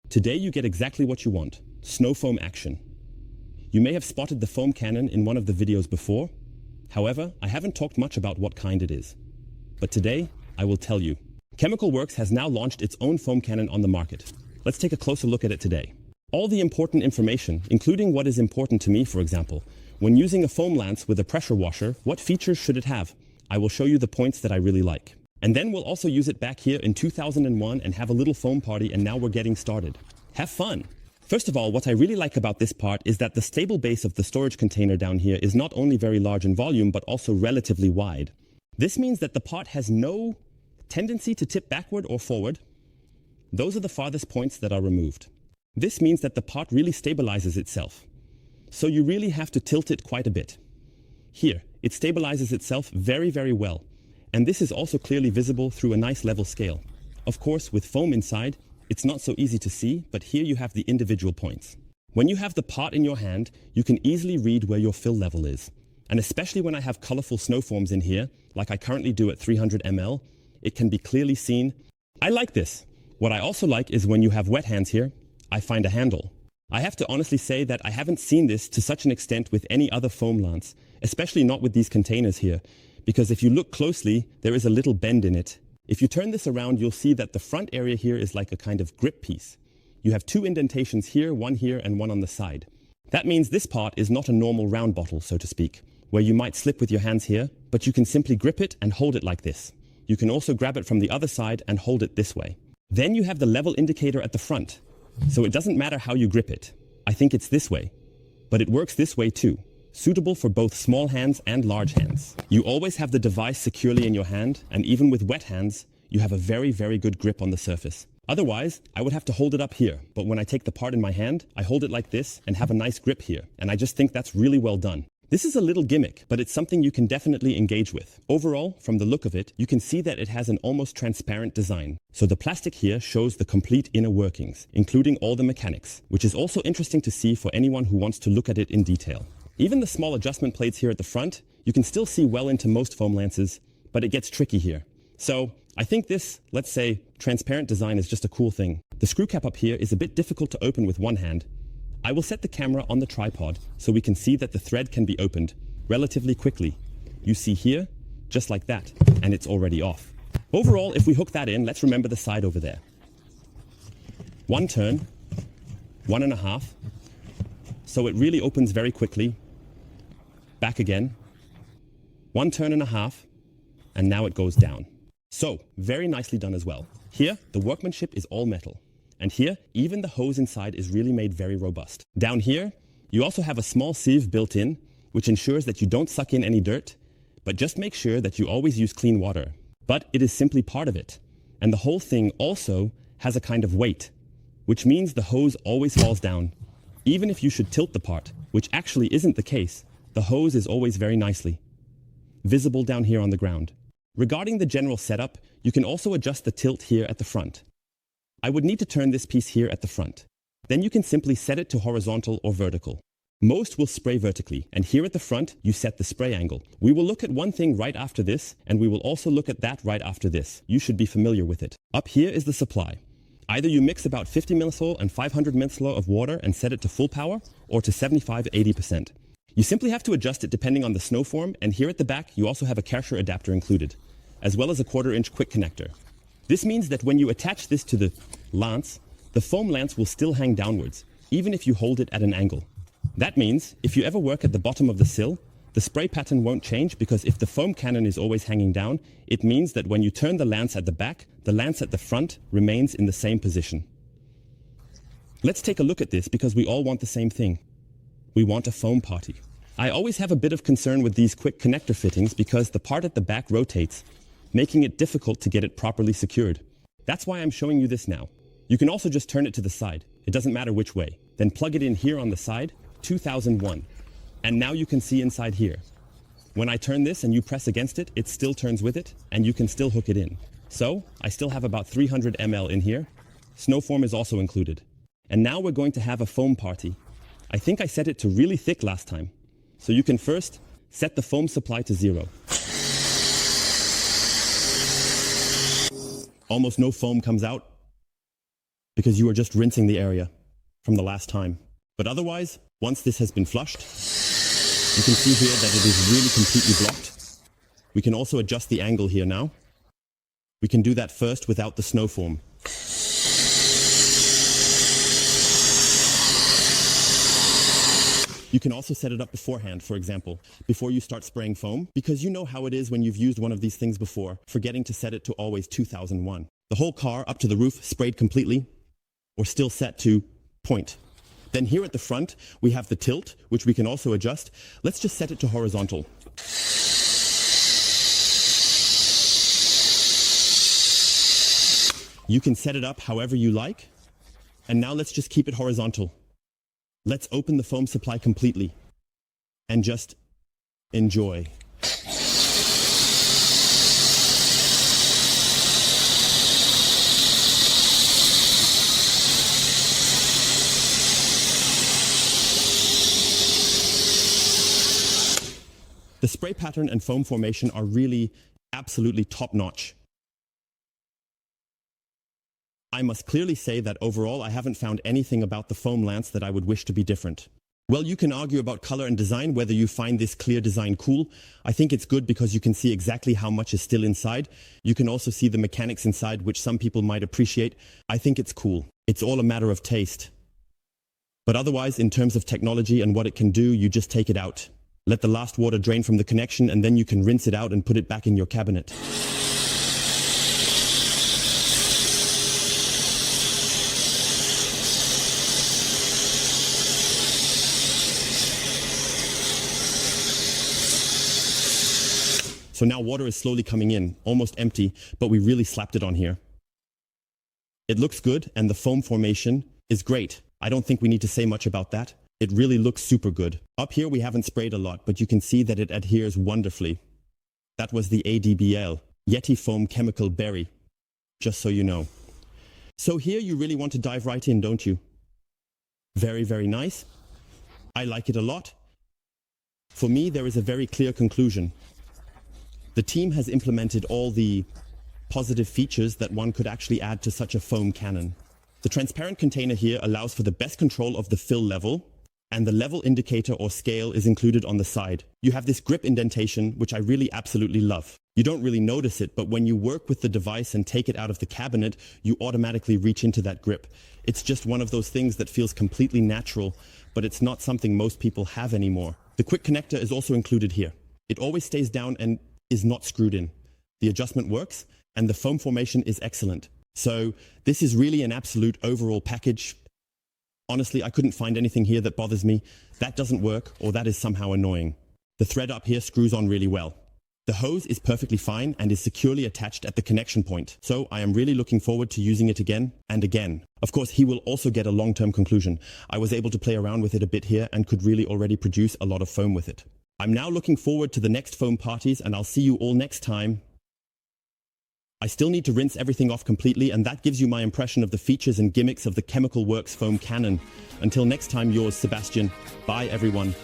Today you get exactly what you want, snow foam action. You may have spotted the foam cannon in one of the videos before. However, I haven't talked much about what kind it is. But today, I will tell you. chemicalworkz has now launched its own foam cannon on the market. Let's take a closer look at it today. All the important information, including what is important to me, for example, when using a foam lance with a pressure washer, what features should it have? I will show you the points that I really like. And then we'll also use it back here in 2001 and have a little foam party, and now we're getting started. Have fun! First of all, what I really like about this part is that the stable base of the storage container down here is not only very large in volume, but also relatively wide. This means that the pot has no tendency to tip backward or forward. Those are the farthest points that are removed. This means that the pot really stabilizes itself. So you really have to tilt it quite a bit. Here, it stabilizes itself very, very well. And this is also clearly visible through a nice level scale. Of course, with foam inside, it's not so easy to see, but here you have the individual points. When you have the pot in your hand, you can easily read where your fill level is. And especially when I have colorful snow forms in here, like I currently do at 300 ml, it can be clearly seen. I like this. What I also like is when you have wet hands here, I find a handle. I have to honestly say that I haven't seen this to such an extent with any other foam lance, especially not with these containers here, because if you look closely, there is a little bend in it. If you turn this around, you'll see that the front area here is like a kind of grip piece. You have two indentations here, one here and one on the side. That means this part is not a normal round bottle, so to speak, where you might slip with your hands here, but you can simply grip it and hold it like this. You can also grab it from the other side and hold it this way. Then you have the level indicator at the front. So it doesn't matter how you grip it. I think it's this way. But it works this way too. Suitable for both small hands and large hands. You always have the device securely in your hand, and even with wet hands, you have a very, very good grip on the surface. Otherwise, I would have to hold it up here, but when I take the part in my hand, I hold it like this and have a nice grip here, and I just think that's really well done. This is a little gimmick, but it's something you can definitely engage with. Overall, from the look of it, you can see that it has an almost transparent design. So the plastic here shows the complete inner workings, including all the mechanics, which is also interesting to see for anyone who wants to look at it in detail. Even the small adjustment plates here at the front, you can still see well into most foam lances, but it gets tricky here. So I think this, let's say, transparent design is just a cool thing. The screw cap up here is a bit difficult to open with one hand. I will set the camera on the tripod so we can see that the thread can be opened relatively quickly. You see here, just like that, and it's already off. Overall, if we hook that in, let's remember the side over there. One turn, 1.5. So it really opens very quickly. Back again, 1.5 turns, and now it goes down. So, very nicely done as well. Here, the workmanship is all metal. And here, even the hose inside is really made very robust. Down here, you also have a small sieve built in, which ensures that you don't suck in any dirt, but just make sure that you always use clean water. But it is simply part of it. And the whole thing also has a kind of weight, which means the hose always falls down. Even if you should tilt the part, which actually isn't the case, the hose is always very nicely visible down here on the ground. Regarding the general setup, you can also adjust the tilt here at the front. I would need to turn this piece here at the front. Then you can simply set it to horizontal or vertical. Most will spray vertically, and here at the front, you set the spray angle. We will look at one thing right after this, and we will also look at that right after this. You should be familiar with it. Up here is the supply. Either you mix about 50 millithol and 500 millithol of water and set it to full power, or to 75–80%. You simply have to adjust it depending on the snow form, and here at the back, you also have a Karcher adapter included, as well as a 1/4-inch quick connector. This means that when you attach this to the lance, the foam lance will still hang downwards, even if you hold it at an angle. That means, if you ever work at the bottom of the sill, the spray pattern won't change, because if the foam cannon is always hanging down, it means that when you turn the lance at the back, the lance at the front remains in the same position. Let's take a look at this, because we all want the same thing. We want a foam party. I always have a bit of concern with these quick connector fittings because the part at the back rotates, making it difficult to get it properly secured. That's why I'm showing you this now. You can also just turn it to the side. It doesn't matter which way. Then plug it in here on the side, 2001. And now you can see inside here. When I turn this and you press against it, it still turns with it, and you can still hook it in. So, I still have about 300 ml in here. Snow form is also included. And now we're going to have a foam party. I think I set it to really thick last time. So you can first set the foam supply to 0. Almost no foam comes out. because you are just rinsing the area from the last time. But otherwise, once this has been flushed, you can see here that it is really completely blocked. We can also adjust the angle here now. We can do that first without the snow foam. You can also set it up beforehand, for example, before you start spraying foam, because you know how it is when you've used one of these things before, forgetting to set it to always 2001. The whole car up to the roof sprayed completely, or still set to point. Then here at the front, we have the tilt, which we can also adjust. Let's just set it to horizontal. You can set it up however you like. And now let's just keep it horizontal. Let's open the foam supply completely and just enjoy. The spray pattern and foam formation are really absolutely top-notch. I must clearly say that overall I haven't found anything about the foam lance that I would wish to be different. Well, you can argue about color and design, whether you find this clear design cool. I think it's good because you can see exactly how much is still inside. You can also see the mechanics inside, which some people might appreciate. I think it's cool. It's all a matter of taste. But otherwise, in terms of technology and what it can do, you just take it out. Let the last water drain from the connection, and then you can rinse it out and put it back in your cabinet. So now water is slowly coming in, almost empty, but we really slapped it on here. It looks good, and the foam formation is great. I don't think we need to say much about that. It really looks super good. Up here we haven't sprayed a lot, but you can see that it adheres wonderfully. That was the ADBL, Yeti Foam Chemical Berry, just so you know. So here you really want to dive right in, don't you? Very, very nice. I like it a lot. For me, there is a very clear conclusion. The team has implemented all the positive features that one could actually add to such a foam cannon. The transparent container here allows for the best control of the fill level, and the level indicator or scale is included on the side. You have this grip indentation, which I really absolutely love. You don't really notice it, but when you work with the device and take it out of the cabinet, you automatically reach into that grip. It's just one of those things that feels completely natural, but it's not something most people have anymore. The quick connector is also included here. It always stays down and is not screwed in. The adjustment works, and the foam formation is excellent. So this is really an absolute overall package. Honestly, I couldn't find anything here that bothers me. That doesn't work, or that is somehow annoying. The thread up here screws on really well. The hose is perfectly fine and is securely attached at the connection point. So I am really looking forward to using it again and again. Of course, he will also get a long-term conclusion. I was able to play around with it a bit here and could really already produce a lot of foam with it. I'm now looking forward to the next foam parties, and I'll see you all next time. I still need to rinse everything off completely, and that gives you my impression of the features and gimmicks of the chemicalworkz foam cannon. Until next time, yours, Sebastian. Bye, everyone.